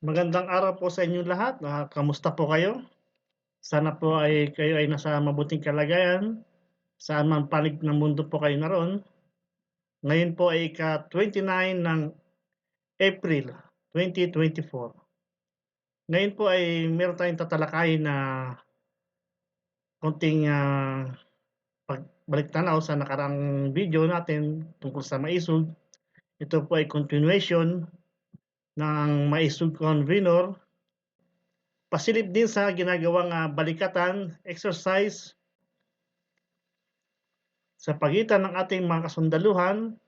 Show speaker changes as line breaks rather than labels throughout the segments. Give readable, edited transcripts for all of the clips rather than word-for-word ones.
Magandang araw po sa inyong lahat. Kamusta po kayo? Sana po ay kayo ay nasa mabuting kalagayan, saan man panig ng mundo po kayo naroon. Ngayon po ay ika-29 ng April 2024. Ngayon po ay meron tayong tatalakayin na konting pagbalik-tanaw sa nakarang video natin tungkol sa maisog. Ito po ay continuation ng maisog convenor. Pasilip din sa ginagawang balikatan, exercise sa pagitan ng ating mga kasundaluhan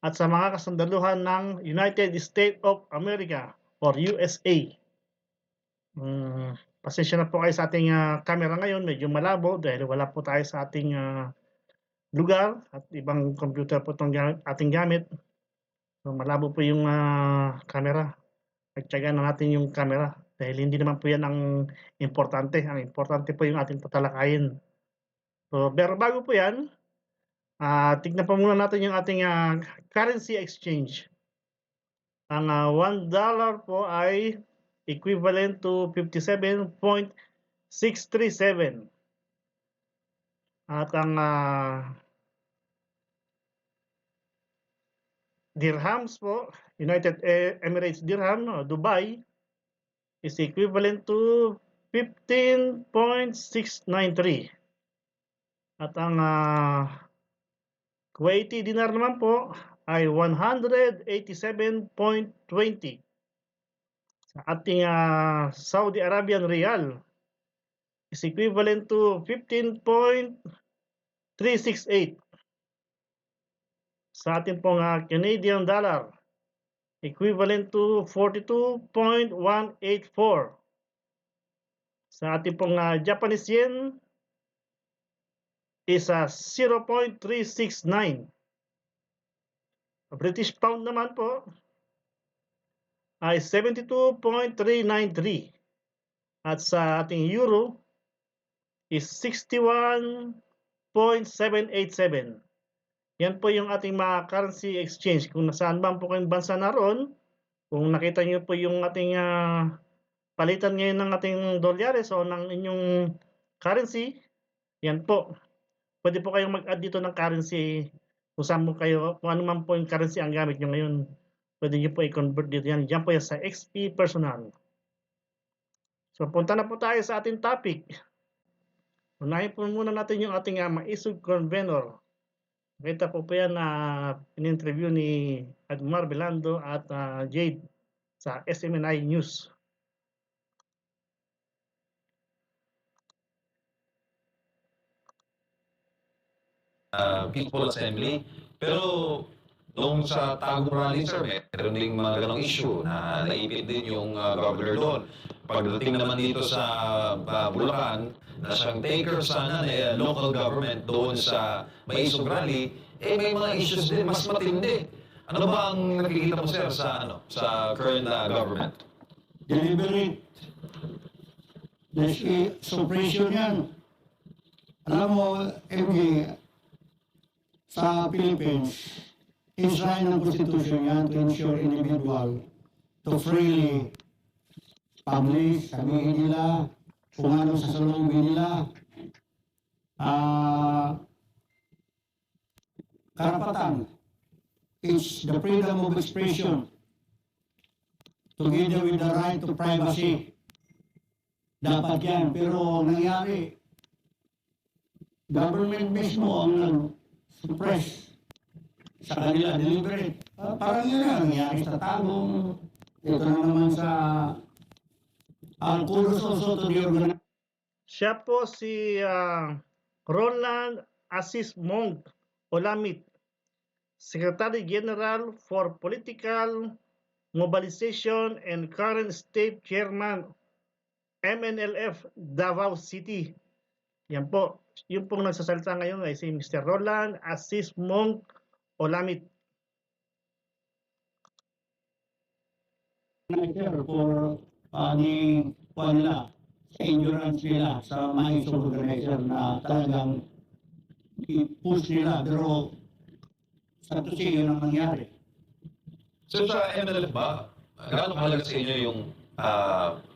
at sa mga kasundaluhan ng United States of America or USA. Pasensya na po kayo sa ating camera ngayon, medyo malabo dahil wala po tayo sa ating lugar at ibang computer po itong ating gamit. So, malabo po yung camera. Pagtyagaan na natin yung camera dahil hindi naman po yan ang importante. Ang importante po yung ating tatalakayin. So, pero bago po yan, tignan po muna natin yung ating currency exchange. Ang $1 po ay equivalent to 57.637. At ang dirhams po, United Emirates Dirham, Dubai, is equivalent to 15.693. At ang Kuwaiti dinar naman po ay 187.20. Sa ating Saudi Arabian Riyal is equivalent to 15.368. Sa ating pong Canadian dollar, equivalent to 42.184. Sa ating pong Japanese yen is 0.369. British pound naman po ay 72.393. At sa ating euro is 61.787. Yan po yung ating mga currency exchange. Kung nasaan ba po kayong bansa naroon, kung nakita nyo po yung ating palitan ngayon ng ating dolyares o ng inyong currency, yan po. Pwede po kayong mag-add dito ng currency kung saan mo kayo, kung ano man po yung currency ang gamit nyo ngayon. Pwede nyo po i-convert dito yan. Diyan po yan sa XP Personal. So punta na po tayo sa ating topic. Unahin po muna natin yung ating maisog convenor. Kita po po yan na in-interview ni Admar Belando at Jade sa SMNI News.
Peaceful assembly. Pero nung sa Tagum Rally, sir, meron ding mga ganong issue na naipit din yung governor doon. Pagdating naman dito sa Bulacan, na siyang taker sana ng local government doon sa Maisog Rally, may mga issues din mas matindi. Ano ba ang nakikita mo, sir, sa current government?
Deliberate. Suppression yan. Alam mo, MJ, sa Philippines, enshrine ng Constitution yan to ensure individual to freely publish, sabihin nila, kung ano sa salubin nila. Karapatan is the freedom of expression together with the right to privacy. Dapat yan, pero nangyari, government mismo ang nag-suppress sa kanila, deliberate. Parang yun na nangyari sa Tagum. Ito na naman sa kudos also to the organization.
Siya po si Roland Assis Mong Olamit, Secretary General for Political Mobilization and current State Chairman MNLF Davao City. Yan po. Yung pong nagsasalita ngayon ay si Mr. Roland Assis Mong Olamit.
For nila, sa endurance nila, sa mga organizer na talagang i-push nila, pero sa tusi yun ang nangyari.
So sa MNLF ba, gaano kahalaga sa inyo yung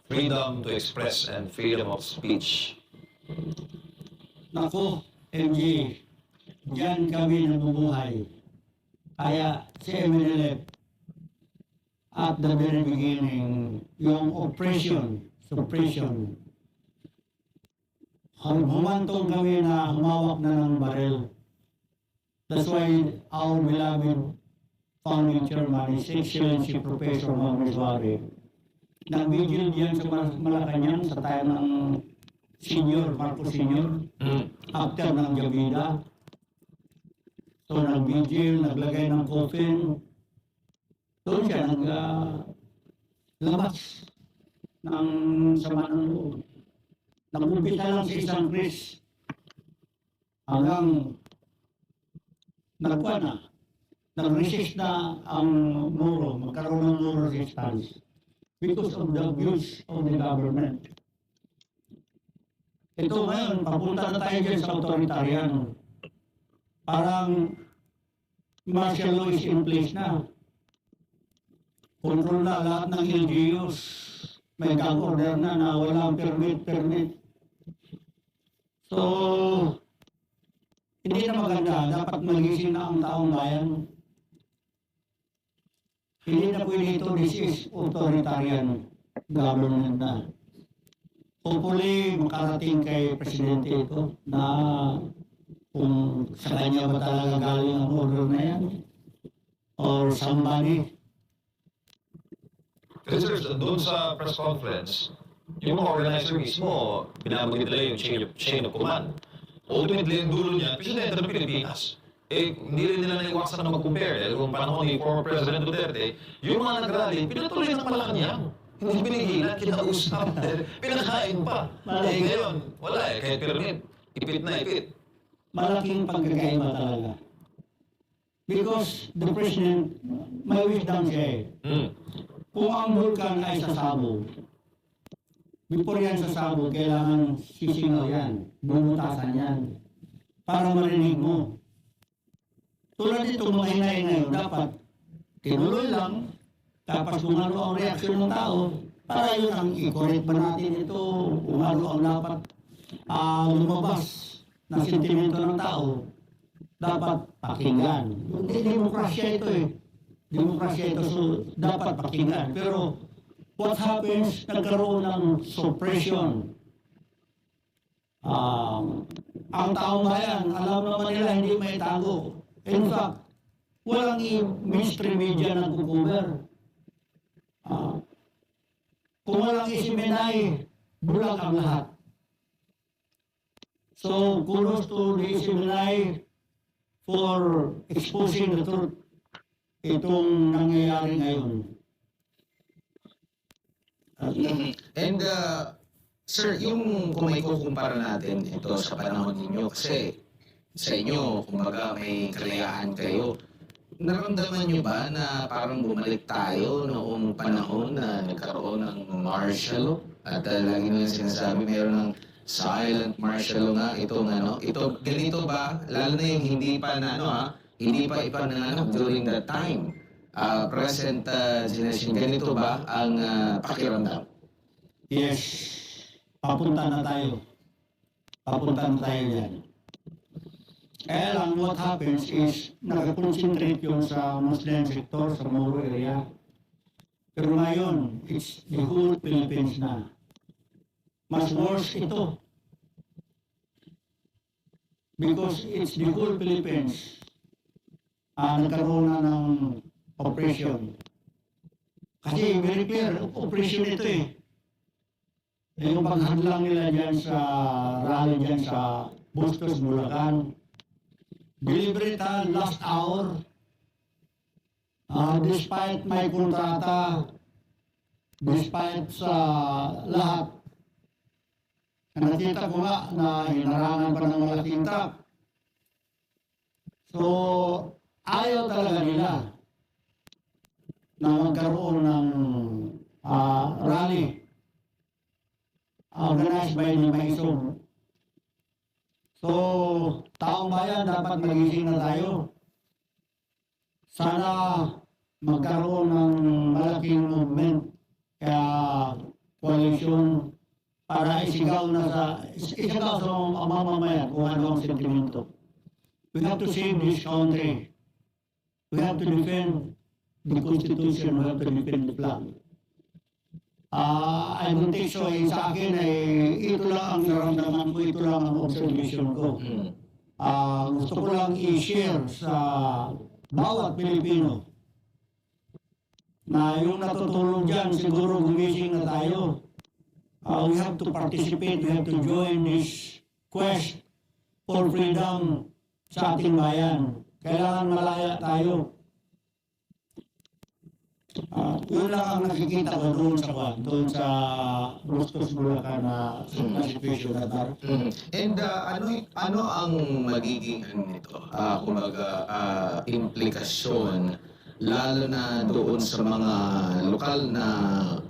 freedom to express and freedom of speech.
Naku, MJ, diyan kami nabubuhay. Kaya si MNLF, at the very beginning, yung oppression, suppression, humantong kami na humawak na ng baril. That's why our beloved founding chairman, His Excellency Professor Mohamed Wari, nag-vigil diyan sa Malacanang sa tayo ng Senior, Marcos Senior, after ng Gabida. So nag-vigil, naglagay ng coffin. Doon siya labas ng sama ng loob. Nag-umpisa lang sa isang Chris hanggang nag-resist na ang muro, magkaroon ng muro resistance because of the abuse of the government. Ito ngayon, papunta na tayo dyan sa authoritarian. Parang martial law is in place na. Control na lahat ng LGUs. May gag order na walang permit. So, hindi na maganda. Dapat magising na ang taong bayan. Hindi na pwede ito. This is authoritarian government na. Hopefully, makarating kay Presidente ito na kung sa kanya ba talaga galing ang order na yan or somebody.
Kasi sir, doon sa press conference, yung mga organizer mismo, binabanggit nila yung chain of command. Ultimately, yung dulo niya, Presidente ng Pilipinas. Hindi rin nila naiwasan na mag-compare. Dahil kung panahon ni former President Duterte, yung mga nag-rally, pinatuloy ng Malacanang. Hindi pinigilan, kinausap, pinakain pa. Ngayon, wala kahit permit, ipit na ipit.
Malaking pagkakaiba talaga. Because the President, may wisdom siya Kung ang vulkan ay sasabog, before yan sasabog, kailangan sisingaw yan, bumutasan yan, para marinig mo. Tulad ito, mga hinay dapat tinuloy lang, tapos kung ano ang reaksyon ng tao, para yun ang i-correct ba natin ito, kung ano ang dapat lumabas na sentimento ng tao, dapat pakinggan. Hindi demokrasya ito Demokrasya ito, so dapat pakinggan. Pero what happens, nagkaroon ng suppression. Ang taong bayan, alam naman nila hindi may tago. In fact, walang mainstream media na nagkukuber. Kung walang isimenay, bulag ang lahat. So, kudos to the isimenay for exposing the truth. Itong nangyayari ngayon.
And sir, yung kung may kukumpara natin ito sa panahon ninyo, kasi sa inyo, kumbaga may kalayaan kayo, naramdaman nyo ba na parang bumalik tayo noong panahon na nagkaroon ng martial law? At lagi nyo sinasabi, mayroon ng silent martial law nga, ito ganito ba, lalo na yung hindi pa hindi pa ipananap during that time. Present generation, ganito ba ang pakiramdam?
Yes, papunta na tayo. Papunta na tayo yan. Kaya lang, what happens is, nag-concentrate yun sa Muslim sector, sa Moro area. Pero ngayon, it's the whole Philippines na. Mas worse ito. Because it's the whole Philippines. Nagkaroon na ng oppression. Kasi very clear, oppression ito Yung paghadlang nila dyan sa rally dyan sa Bustos, Bulacan. Deliberate last hour. Despite may kontrata, despite sa lahat, nakita ko nga na hinarangan pa ng malaking truck. So, ayaw talaga nila na magkaroon ng rally organized by the Maisog. So, taong bayan, dapat magising na tayo. Sana magkaroon ng malaking movement. Kaya para isigaw sa mga mamamayan kung ano ang sentimento. We have to save this country. We have to defend the Constitution. We have to defend the flag. I don't think so. Sa akin ito lang ang nararamdaman ko, ito lang ang observation ko. Gusto ko lang i-share sa bawat Pilipino na yung natutulog dyan, siguro gumising na tayo. We have to participate, we have to join this quest for freedom sa ating bayan. Kailangan malaya tayo. Yun lang ang nakikita ko doon sa Bustos Bulacan na situation na tayo.
And ano ang magiging implikasyon lalo na doon sa mga lokal na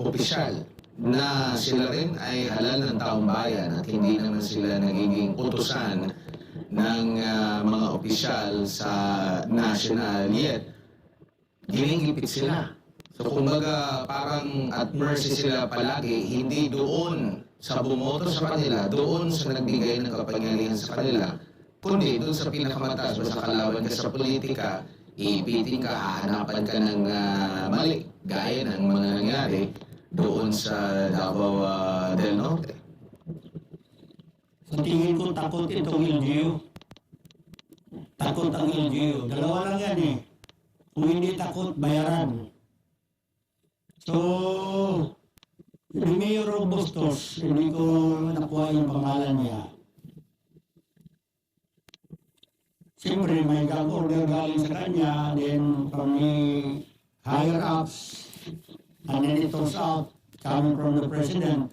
opisyal na sila rin ay halal ng taong bayan at hindi naman sila nagiging utusan ng mga opisyal sa national, yet ginigipit sila. So kumbaga parang at mercy sila palagi, hindi doon sa bumoto sa kanila, doon sa nagbigay ng kapangyarihan sa kanila, kundi doon sa pinakamataas o sa kalaban ka sa politika, ipitin ka, hahanapan ka ng mali, gaya ng mga nangyari doon sa Davao del Norte.
Sa tingin ko takot itong LGU. Takot ang LGU. Dalawa lang yan eh. Kung hindi takot, bayaran. So, yung Mayor of Bustos, hindi ko nakuha yung pangalan niya. Siyempre, may gag order galing sa kanya, then from the higher ups, and then it turns out, coming from the President.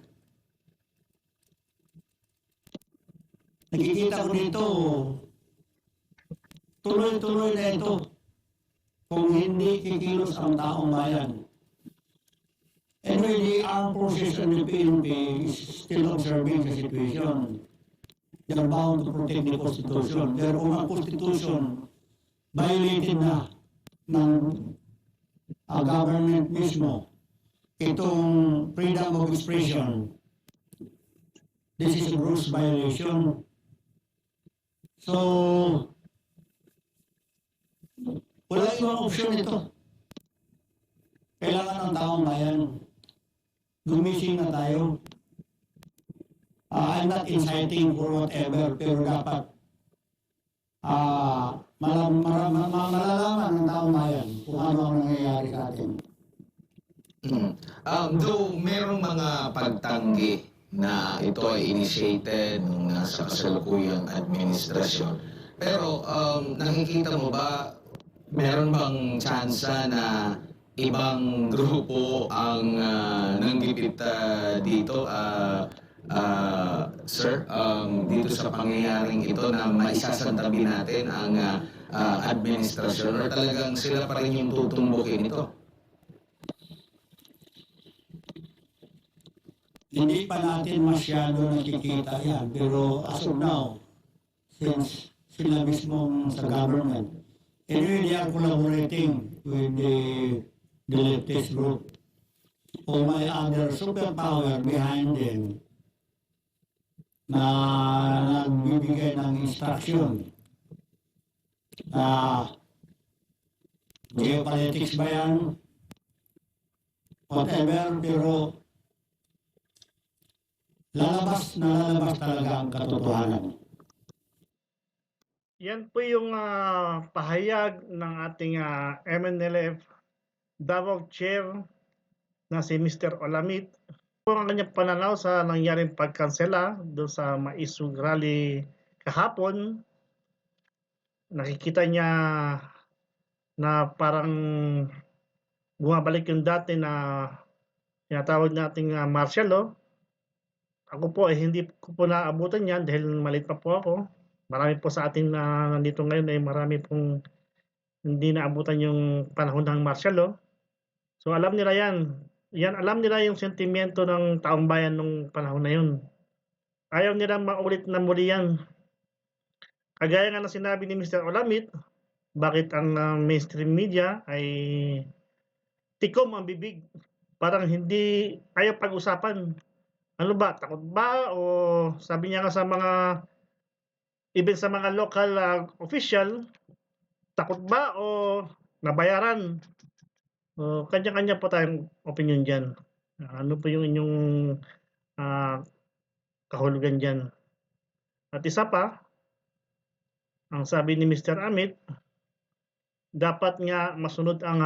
Nakikita ko dito, tuloy-tuloy na ito kung hindi kikilos ang taong bayan. Anyway, the armed forces and the PNP is still observing the situation. They're bound to protect the Constitution. Therefore, ang Constitution violated na ng government mismo itong freedom of expression. This is a gross violation. So, wala ibang option ito. Kailangan ng taong bayan. Gumising na tayo. I'm not inciting for whatever, pero dapat malalaman ng taong bayan kung ano ang nangyayari sa atin.
Though merong mga pagtanggi na ito ay initiated ng nasa kasalukuyang administrasyon, pero nakikita mo ba, meron bang tsansa na ibang grupo ang nanggipit dito, sir, dito sa pangyayaring ito na maisasantabi natin ang administrasyon, or talagang sila pa rin yung tutumbukin ito?
Hindi pa natin masyado nakikita yan, pero as of now, since sila mismong sa government, anyway, they are collaborating with the leftist group or my other superpower behind them na nagbibigay ng instruction. Geopolitics ba yan? Whatever, pero lalabas talaga ang katotohanan.
Yan po yung pahayag ng ating MNLF Davao Chair na si Mr. Olamit. Po ang kanyang pananaw sa nangyaring pagkansela doon sa Maisog Rally kahapon. Nakikita niya na parang bumabalik yung dati na tinatawag nating martial law. Ako po hindi ko po naabutan yan dahil maliit pa po ako. Marami po sa atin na nandito ngayon ay marami pong hindi naabutan yung panahon ng martial law. So alam nila yan. Alam nila yung sentimiento ng taong bayan nung panahon na yun. Ayaw nila maulit na muli yan. Kagaya nga na sinabi ni Mr. Olamit, bakit ang mainstream media ay tikom ang bibig. Parang hindi ayaw pag-usapan. Ano ba, takot ba o sabi niya nga sa mga even sa mga local, official, takot ba o nabayaran? O kanya-kanya po tayong opinyon diyan. Ano po yung inyong, ah, kahulugan diyan? At isa pa, ang sabi ni Mr. Amit, dapat nga masunod ang,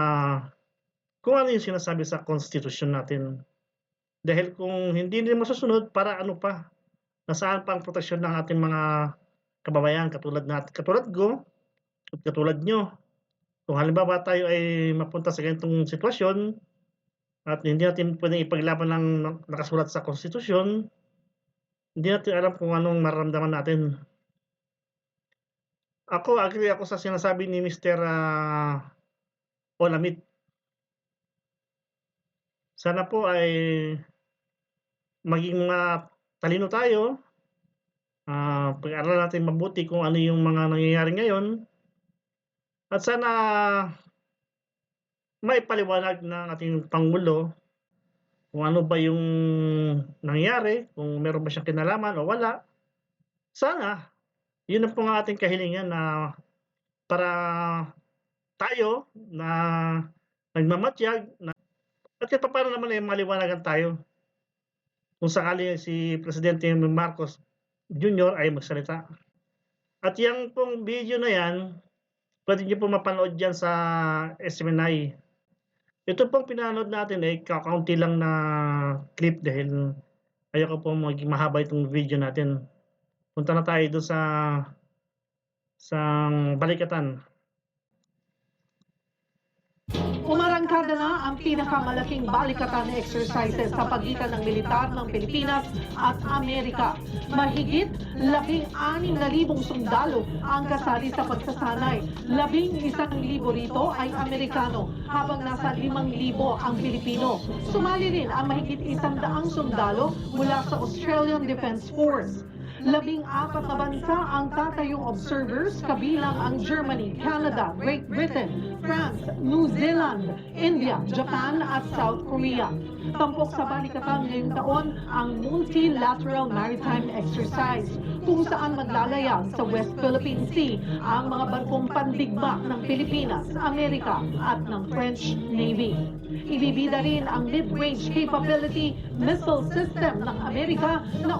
kung ano yung sinasabi sa konstitusyon natin. Dahil kung hindi din masusunod, para ano pa, nasaan pa ang proteksyon ng ating mga kababayan katulad ko at katulad niyo. Kung halimbawa tayo ay mapunta sa ganitong sitwasyon at hindi natin puwedeng ipaglaban ng nakasulat sa konstitusyon, hindi natin alam kung anong mararamdaman natin. Ako, agree ako sa sinasabi ni Mr. Olamide. Sana po ay maging talino tayo, pag-aralan natin mabuti kung ano yung mga nangyayari ngayon at sana maipaliwanag ng ating Pangulo kung ano ba yung nangyari, kung meron ba siyang kinalaman o wala. Sana, yun na po ang ating kahilingan na para tayo na nagmamatyag na at kahit papaano naman ay maliwanagan tayo kung sakali si Presidente Marcos Jr. ay magsalita. At yang pong video na yan, puwede niyo pong mapanood diyan sa SMNI. Ito pong pinanood natin ay kakaunti lang na clip dahil ayoko pong maging mahaba itong video natin. Punta na tayo dun sa balikatan.
Umarangkada na ang pinakamalaking balikatan exercises sa pagitan ng militar ng Pilipinas at Amerika. Mahigit 16,000 sundalo ang kasali sa pagsasanay. 11,000 rito ay Amerikano, habang nasa 5,000 ang Pilipino. Sumali rin ang mahigit 100 sundalo mula sa Australian Defence Force. 14 na bansa ang tatayong observers, kabilang ang Germany, Canada, Great Britain, France, New Zealand, India, Japan at South Korea. Tampok sa balikatan ngayong taon ang Multilateral Maritime Exercise, kung saan maglalayag sa West Philippine Sea ang mga barkong pandigma ng Pilipinas, Amerika at ng French Navy. Ibibida rin ang Mid-Range Capability Missile System ng Amerika na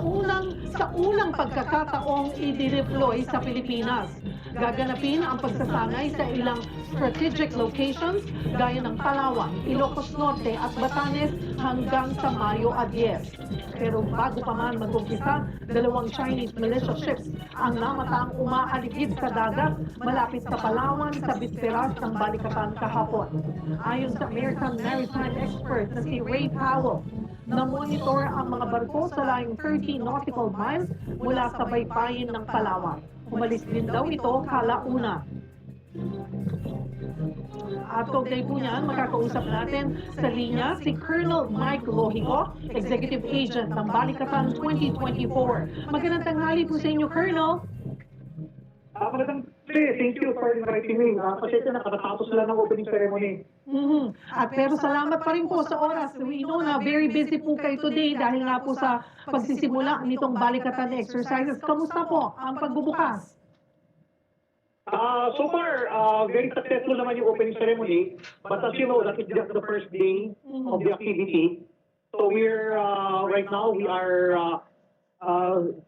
sa unang pagkakataong i-deploy sa Pilipinas. Gaganapin ang pagsasanay sa ilang strategic locations gaya ng Palawan, Ilocos Norte at Batanes hanggang sa Mayo 10. Pero bago pa man mag-umpisa, 2 Chinese militia ships ang namataang umaaligid sa dagat malapit sa Palawan sa bisperas ng balikatan kahapon. Ayon sa American maritime expert na si Ray Powell, na-monitor ang mga barko sa layong 30 nautical miles mula sa baybayin ng Palawan. Umalis din daw ito kalauna. At kaugnay po niyan, makakausap natin sa linya si Colonel Mike Lohico, Executive Agent ng Balikatan 2024. Magandang tanghali po sa inyo, Colonel.
Magandang thank you for inviting me. Kasi nakatapos lang ng opening ceremony.
At pero salamat pa rin po sa oras. We know na very busy po kayo today dahil nga po sa pagsisimula nitong Balikatan exercises. Kamusta po ang pagbubukas?
So far, very successful naman yung opening ceremony. But as you know, that is just the first day of the activity. So we're, right now, we are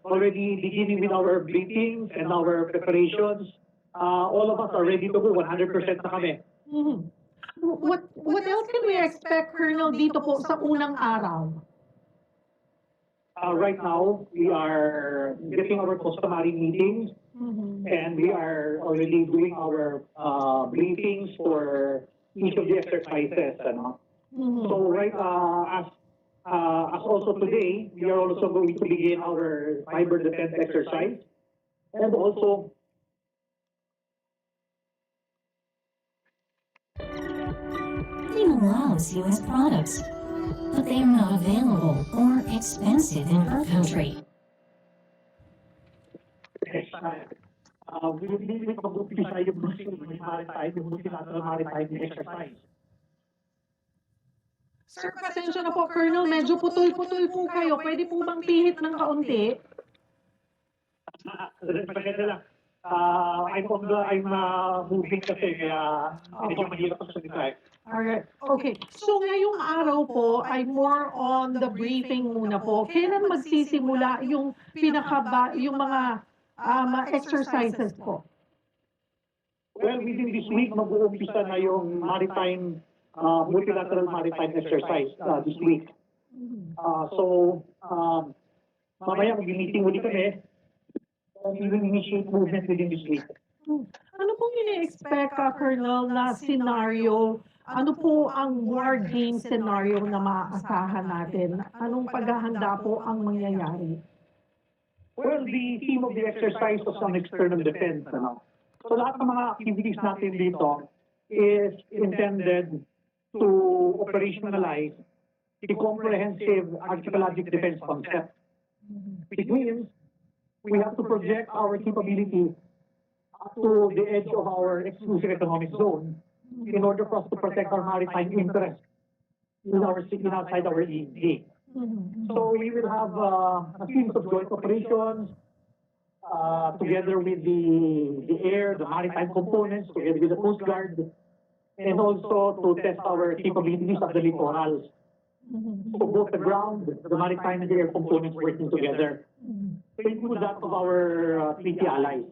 already beginning with our briefings and our preparations. All of us are ready to go, 100% na kami.
What else can we expect, Colonel, dito po sa unang araw?
Right now, we are getting our customary meetings. And we are already doing our briefings for each of the exercises. So right as also today, we are also going to begin our cyber defense exercise. And also,
Everyone loves U.S. products, but they are not available or expensive in her country.
we will be mag-umpisa yung multilateral maritime exercise.
Sir, pasensya na po, Colonel, medyo putol-putol po kayo. Pwede po bang pihit ng kaunti?
Maganda lang. I'm moving kasi kaya medyo mahirap ako sa design.
Alright, okay. So ngayong araw po ay more on the briefing muna po. Kailan magsisimula yung yung mga exercises po?
Well, within this week, mag-uumpisa na yung multilateral maritime exercise this week. Mamaya mag-meeting ulit kami. We will initiate movement within this week.
Ano pong ini-expect, Colonel, na scenario? Ano po ang war game scenario na maaasahan natin? Anong paghahanda po ang mangyayari?
Well, the theme of the exercise was on external defense. Ano? So lahat ng mga activities natin dito is intended to operationalize the comprehensive archipelagic defense concept. Which means we have to project our capability up to the edge of our exclusive economic zone in order for us to protect our maritime interests outside our EEZ. So we will have a series of joint operations together with the air, the maritime components, together with the Coast Guard, and also to test our capabilities of the littorals. So both the ground, the maritime, and the air components working together. Same with that of our treaty allies.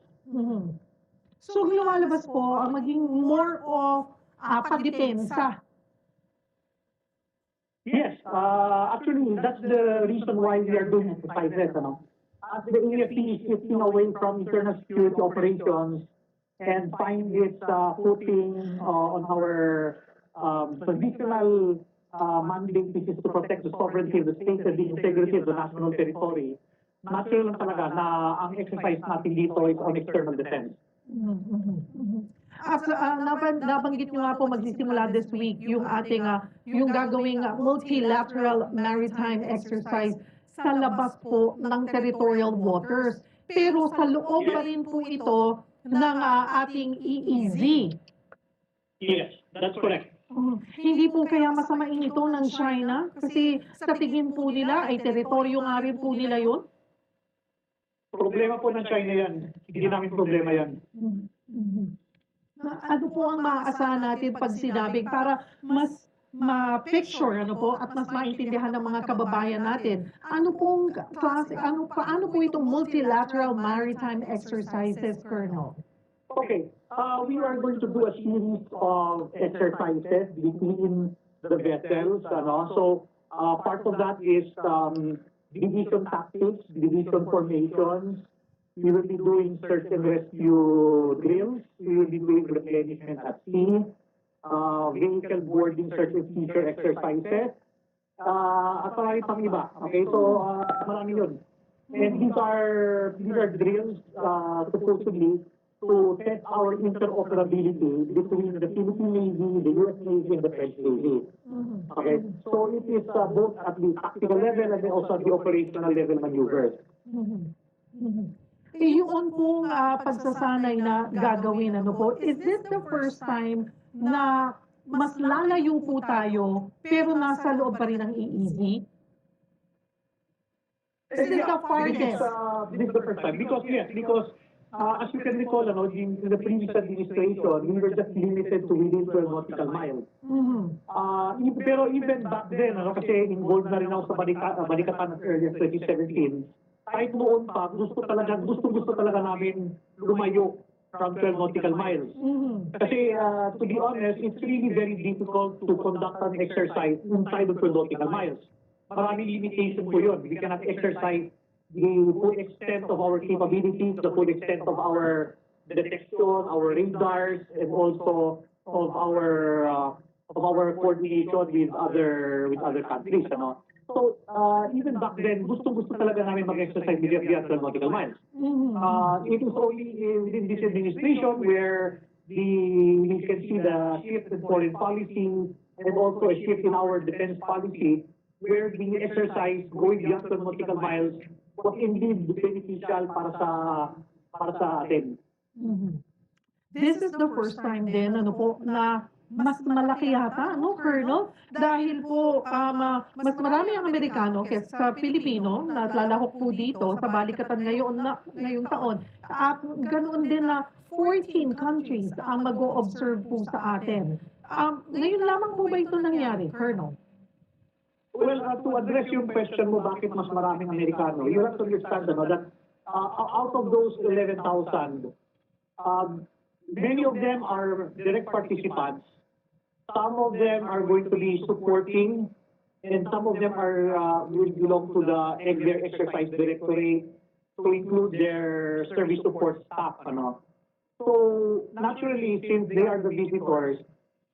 So lumalabas po ang maging more of pagdepensa.
Yes, actually, that's the reason why we are doing exercises. Ano? As the AFP is shifting away from internal security operations and find its footing on our traditional mandate, which is to protect the sovereignty of the state and the integrity of the national territory, natural lang talaga na ang exercise natin dito is on external defense.
At nabanggit nyo nga po magsisimula this week yung ating yung gagawing multilateral maritime exercise sa labas po ng territorial waters. Pero sa loob pa rin po ito ng ating EEZ.
Yes, that's correct.
Hindi po kaya masamain ito ng China? Kasi sa tingin po nila ay teritoryo nga rin po nila yun?
Problema po ng China yan. Hindi namin problema yan.
Ano po ang maaasahan natin pag sinabing para mas ma-picture at mas maintindihan ng mga kababayan natin? Ano pong klase, paano po itong multilateral maritime exercises, Colonel?
Okay, we are going to do a series of exercises between the vessels. So part of that is division tactics, division formations. We will be doing search and rescue drills. We will be doing replenishment at sea, vehicle boarding, search and seizure exercises. At marami pang iba. Okay, so marami yun. And these are drills supposedly to test our interoperability between the Philippine Navy, the US Navy, and the French Navy. Okay, so it is both at the tactical level and also at the operational level maneuvers.
Yung pong pagsasanay na gagawin, is this the first time na mas lalayo po tayo pero nasa loob pa rin ng EEZ? Is this the farthest?
This is the first time. Because as you can recall, in the previous administration, we were just limited to within 12 nautical miles. Pero even back then, kasi involved na rin ako sa balikatan as early as 2017, kahit noon pa, gusto talaga namin lumayo from 12 nautical miles. Kasi to be honest, it's really very difficult to conduct an exercise inside of 12 nautical miles. Maraming limitation po yun. We cannot exercise the full extent of our capabilities, the full extent of our detection, our radars, and also of our coordination with other countries. So even back then, gusto talaga namin mag-exercise beyond 12 nautical miles. It is only within this administration where we can see the shift in foreign policy and also a shift in our defense policy where the exercise going beyond 12 nautical miles was indeed beneficial para sa atin.
This is the first time din na mas malaki yata, no, Colonel? Dahil po, mas marami ang Amerikano kaysa Pilipino na lalahok po dito sa balikatan ngayong taon. At ganoon din na 14 countries ang mag-o-observe po sa atin. Ngayon lamang po ba ito nangyari, Colonel?
Well, to address yung question mo, bakit mas maraming Amerikano, you have to understand that out of those 11,000, many of them are direct participants. Some of them are going to be supporting, and some of them will belong to their exercise directorate, to include their service support staff. So naturally, since they are the visitors,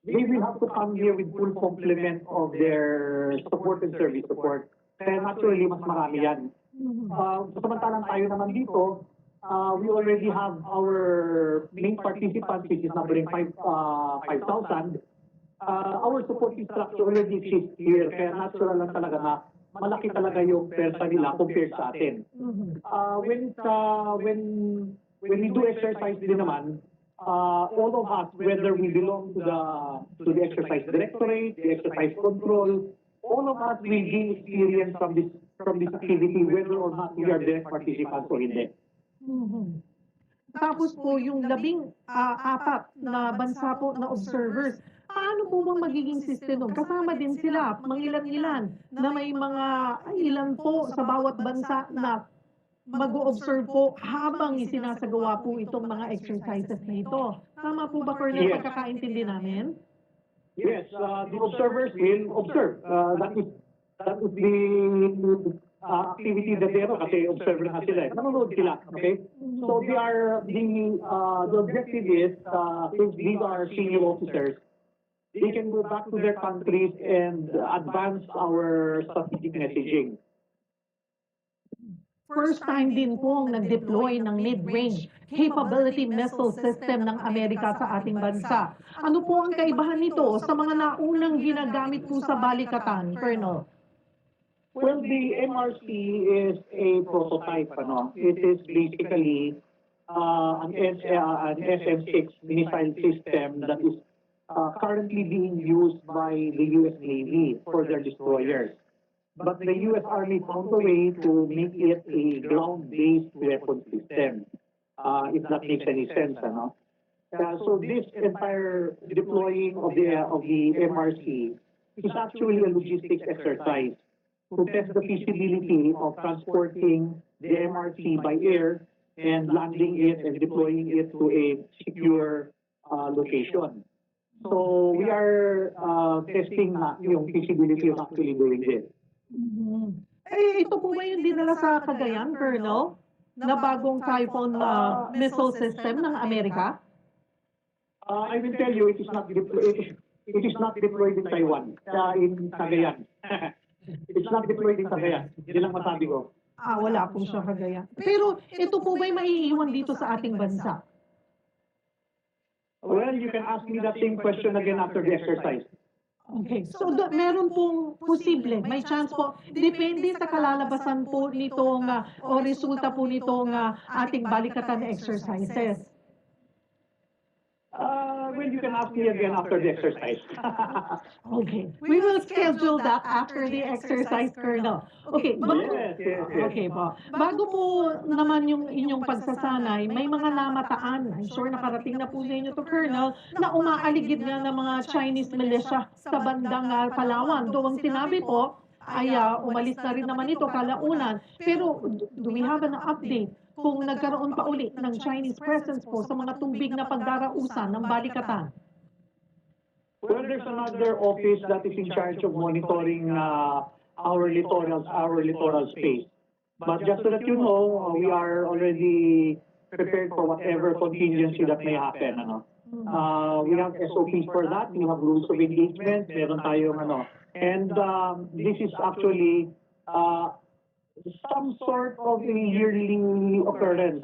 they will have to come here with full complement of their support and service support. Kaya naturally, mas marami yan. Samantalang tayo naman dito, we already have our main participants, which is numbering 5,000. Our supporting structure already exists here, kaya natural lang talaga na malaki talaga yung persa nila compared sa atin. When we do exercise din naman, all of us, whether we belong to the exercise directorate, the exercise control, all of us will gain experience from this activity, whether or not we are direct participants or hindi.
Tapos po yung 14 na bansa po na observers, paano po bang magiging system nun? Kasama din sila, mangilan-ilan, na may mga ilan po sa bawat bansa na mag-o-observe po habang isinasagawa po itong mga exercises na ito. Tama po ba, Colonel,
Yes.
pagkakaintindi namin?
Yes, the observers will observe. That is the activity that they have kasi observer na sila. Nanonood sila, okay? So the objective is, since these are senior officers, they can go back to their countries and advance our strategic messaging.
First time din pong nag-deploy ng mid-range capability missile system ng Amerika sa ating bansa. Ano po ang kaibahan nito sa mga naunang ginagamit po sa balikatan, Colonel?
Well, the MRC is a prototype. It is basically an SM-6 missile system that is currently being used by the U.S. Navy for their destroyers. But the U.S. Army found a way to make it a ground-based weapon system, if that makes any sense. So this entire deploying of the MRC is actually a logistics exercise to test the feasibility of transporting the MRC by air and landing it and deploying it to a secure location. So we are testing yung feasibility of actually doing this.
Ito po ba yung dinala sa Cagayan, Colonel? Na bagong Typhoon missile system ng Amerika?
I will tell you, it is not deployed in Taiwan, in Cagayan. It's not deployed in Cagayan. Yun lang masabi ko.
Wala po siya Cagayan. Pero ito po ba'y maiiwan dito sa ating bansa?
Well, you can ask me that same question again after the exercise.
Okay, so meron pong posible, may chance po, depende sa kalalabasan po nitong o resulta po nitong ating balikatan exercises.
Well, you can ask me again after the exercise.
Okay, we will schedule that after the exercise, Colonel. Okay,
Yes.
okay po. Bago po naman yung inyong pagsasanay, may mga namataan. I'm sure nakarating na po sa inyo to, Colonel, na umaaligid nga ng mga Chinese militia sa bandang Palawan. Doon ang sinabi po, ay umalis na rin naman ito kalaunan. Pero do we have an update kung nagkaroon pa uli ng Chinese presence po sa mga tubig na pagdarausan ng balikatan?
Well, there's another office that is in charge of monitoring our littoral space. But just so that you know, we are already prepared for whatever contingency that may happen. We have SOPs for that. We have rules of engagement. Meron tayong And this is actually some sort of a yearly occurrence.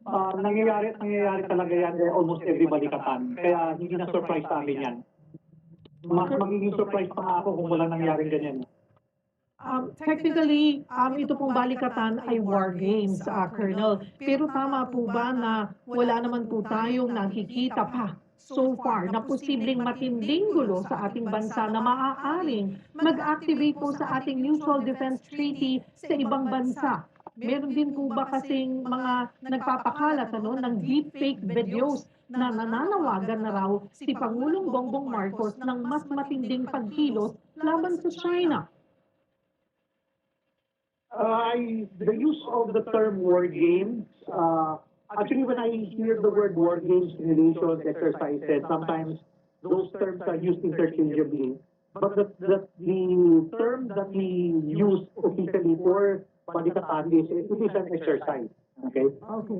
Nangyayari talaga yan almost every balikatan. Kaya hindi na surprise sa amin yan. Mas magiging surprise pa ako kung wala nangyaring ganyan.
Technically, ito pong balikatan ay war games, Colonel. Pero tama po ba na wala naman po tayong nakikita pa so far na posibleng matinding gulo sa ating bansa na maaaring mag-activate po sa ating Mutual Defense Treaty sa ibang bansa. Meron din po ba kasing mga nagpapakalat ng deepfake videos na nananawagan na raw si Pangulong Bongbong Marcos ng mas matinding pagkilos laban sa China?
The use of the term war games, actually when I hear the word war games, simulations, exercises, sometimes those terms are used interchangeably. But the term that we use officially for Balikatan is it is an exercise. Okay.
Okay.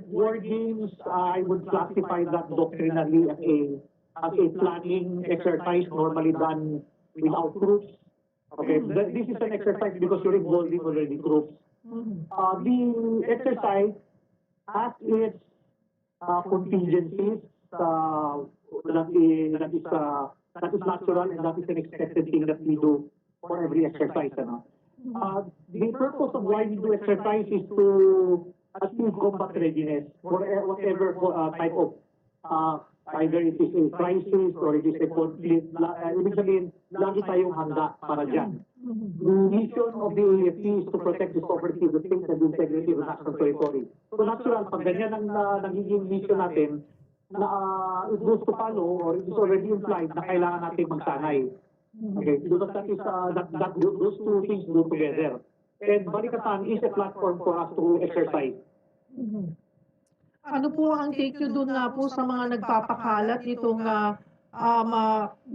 War games, I would classify that doctrinally as a planning exercise normally done without troops. Okay, this is an exercise because you're involving already troops. The exercise has its contingencies that is natural and that is an expected thing that we do for every exercise. The purpose of why we do exercise is to achieve combat readiness for whatever type of either it is a crisis or it is a conflict. Ibig sabihin, lagi tayong handa para dyan. The mission of the AFP is to protect the sovereignty of the state and the integrity of the national territory. So natural, pag ganyan ang nagiging mission natin, na it goes to follow or it is already implied na kailangan natin magsanay. Okay, because that is those two things go together. And Balikatan is a platform for us to exercise.
Ano po ang take nyo doon nga po sa mga nagpapakalat nitong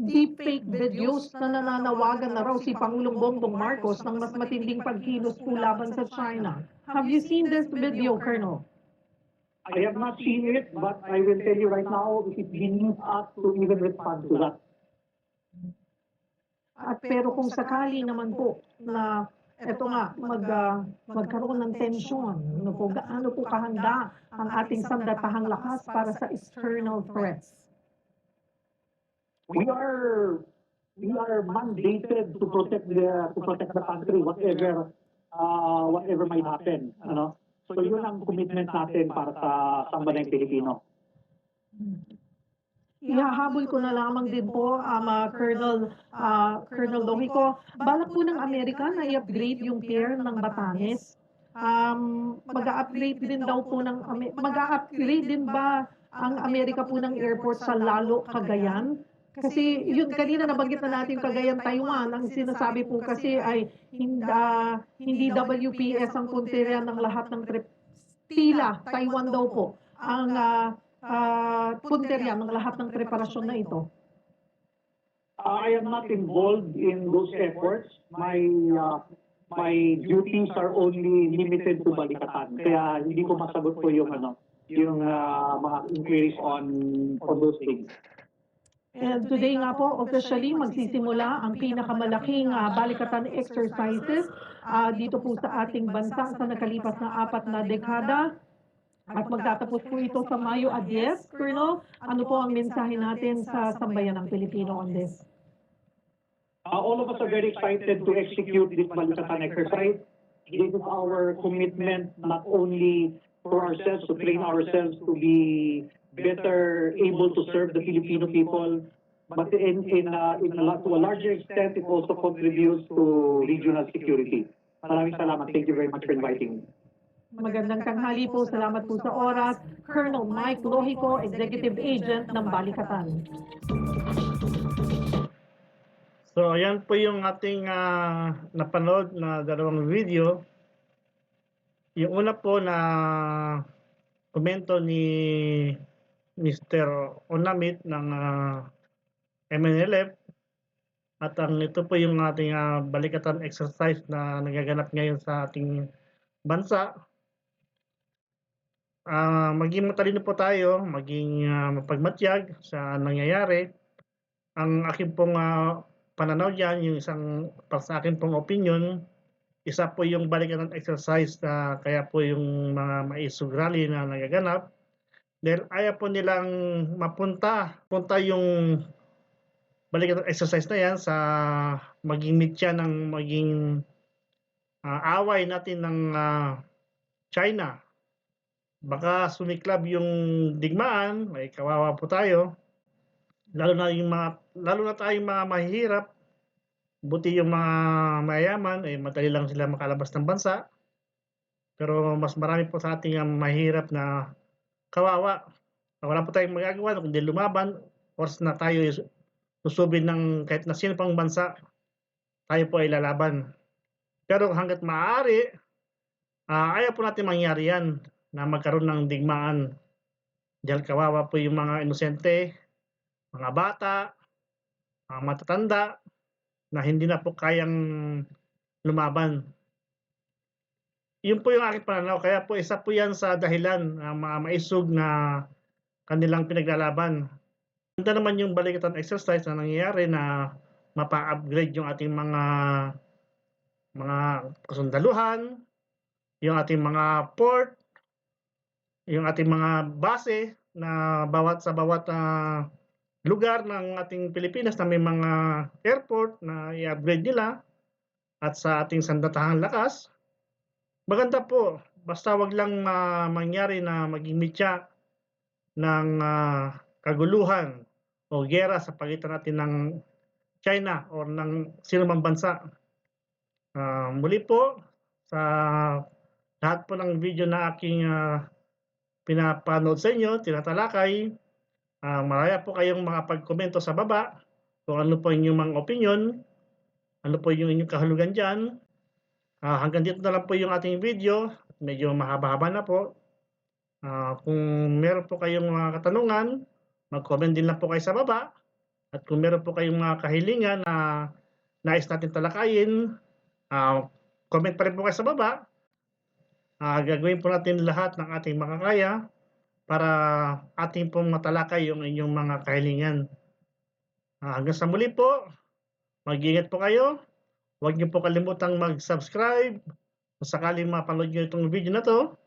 deepfake videos na nananawagan na raw si Pangulong Bongbong Marcos ng mas matinding pagkilos po laban sa China? Have you seen this video, Colonel?
I have not seen it, but I will tell you right now, it is beneath us to even respond to that.
At pero kung sakali naman po na eto nga magkaroon ng tensyon, gaano po kahanda ang ating sandatahang lakas para sa external threats?
We are mandated to protect the country, whatever might happen. So yun ang commitment natin para sa sambalayang Pilipino.
Ihahabol ko na lamang din po, Colonel Lohico, balak po ng Amerika na i-upgrade yung pier ng Batanes. Mag-upgrade din ba ang Amerika po ng airport sa Lalo, Cagayan? Kasi yun, kanina nabanggit na natin Cagayan, Taiwan. Ang sinasabi po kasi ay hindi WPS ang punteriya ng lahat ng tila, Taiwan daw po ang punteriya ng lahat ng preparasyon na ito.
I am not involved in those efforts. My duties are only limited to Balikatan. Kaya hindi ko masagot po yung mga inquiries on those things.
And today nga po, officially, magsisimula ang pinakamalaking balikatan exercises dito po sa ating bansa sa nakalipas na 4 na dekada. At magtatapos po ito sa Mayo 10. Colonel, ano po ang mensahe natin sa sambayan ng Pilipino on this?
All of us are very excited to execute this Balikatan exercise. This is our commitment not only for ourselves, to train ourselves to be better able to serve the Filipino people, but to a larger extent, it also contributes to regional security. Maraming salamat. Thank you very much for inviting me.
Magandang tanghali po. Salamat po sa oras. Colonel Mike Lohico, Executive Agent ng Balikatan.
So, ayan po yung ating napanood na dalawang video. Yung una po na komento ni Mr. Onamit ng MNLF at ito po yung ating balikatan exercise na nagaganap ngayon sa ating bansa. Maging matalino po tayo, maging mapagmatyag sa nangyayari. Ang akin pong pananaw dyan, yung para sa akin pong opinion, isa po yung balikatan exercise na kaya po yung mga maisog rally na nagaganap. Dahil ayaw po nilang punta yung balikatan exercise na yan sa maging mitya ng maging away natin ng China. baka sumiklab yung digmaan, may kawawa po tayo. Lalo na tayong mga mahihirap, buti yung mga mayayaman, madali lang sila makalabas ng bansa. Pero mas marami po sa ating mahirap na kawawa. Wala po tayong magagawa kundi lumaban, oras na tayo susubin ng kahit na sino pang bansa, tayo po ay lalaban. Pero hangga't maaari, ayaw po natin mangyari yan na magkaroon ng digmaan. Dahil kawawa po yung mga inosente, mga bata, mga matatanda na hindi na po kayang lumaban. Yun po yung aking pananaw. Kaya po isa po yan sa dahilan ng mga maisog na kanilang pinaglalaban. Ganda naman yung balikatan exercise na nangyayari na mapa-upgrade yung ating mga kasundaluhan, yung ating mga port, yung ating mga base na bawat lugar ng ating Pilipinas na may mga airport na i-upgrade nila at sa ating sandatahang lakas. Maganda po, basta wag lang mangyari na maging mitya ng kaguluhan o giyera sa pagitan natin ng China o ng sino mang bansa. Muli po, sa lahat po ng video na aking pinapanood sa inyo, tinatalakay, maraya po kayong makapag-komento sa baba kung ano po inyong mga opinion, ano po yung inyong kahulugan dyan. Hanggang dito na lang po yung ating video, medyo mahaba-haba na po. Kung meron po kayong mga katanungan, mag-comment din lang po kayo sa baba. At kung meron po kayong mga kahilingan na nais natin talakayin, comment pa rin po kayo sa baba. Gagawin po natin lahat ng ating makakaya para ating pong matalakay yung inyong mga kahilingan. Hanggang sa muli po, mag-ingat po kayo. Huwag niyo po kalimutang mag-subscribe. Kung sakaling mapanood niyo itong video na to,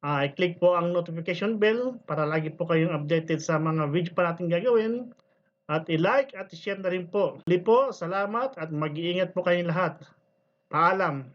i-click po ang notification bell para lagi po kayong updated sa mga video pa natin gagawin. At i-like at i-share na rin po. Muli po, salamat at mag-iingat po kayong lahat. Paalam.